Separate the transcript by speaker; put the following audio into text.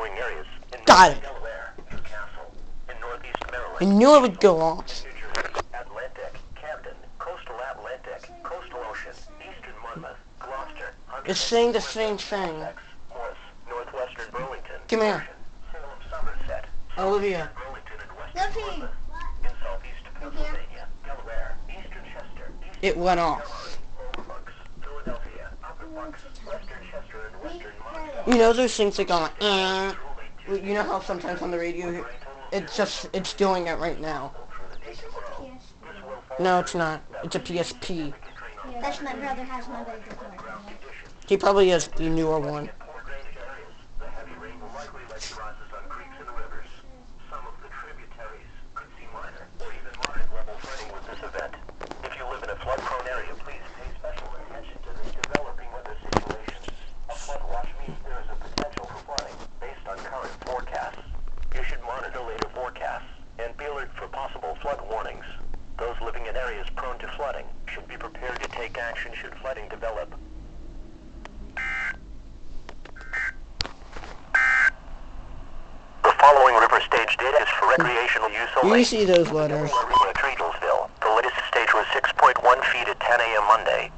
Speaker 1: following areas in
Speaker 2: Got it.
Speaker 1: Delaware, Newcastle, in northeast Maryland.
Speaker 2: I knew it would go off.
Speaker 1: New Jersey, Atlantic, Camden, coastal Atlantic, coastal ocean, eastern Monmouth, Gloucester,
Speaker 2: It's saying the same thing.
Speaker 1: Morris, northwestern Burlington,
Speaker 2: Come here.
Speaker 1: Salem, Somerset,
Speaker 2: Olivia.
Speaker 1: Burlington, and western Monmouth, in southeast Pennsylvania, Delaware, eastern Chester,
Speaker 2: It went off.
Speaker 1: Lower Bucks, Philadelphia, Upper Bucks, western Chester, and western Monmouth.
Speaker 2: You know those things that go like, you know how sometimes on the radio, it's doing it right now. No, it's not. It's a PSP.
Speaker 3: That's my brother has my baby.
Speaker 2: He probably has the newer one.
Speaker 1: The heavy rain will likely let rises on creeks and rivers. Some of the tributaries could see minor or even moderate level flooding with this event. If you live in a flood-prone area, please pay special attention to the developing weather situations. A flood watch means there is a potential for flooding based on current forecasts. You should monitor later forecasts and be alert for possible flood warnings. Those living in areas prone to flooding should be prepared to take action should flooding develop. The following river stage data is for recreational use only.
Speaker 2: You see those letters.
Speaker 1: Treatlesville. The latest stage was 6.1 feet at 10 a.m. Monday.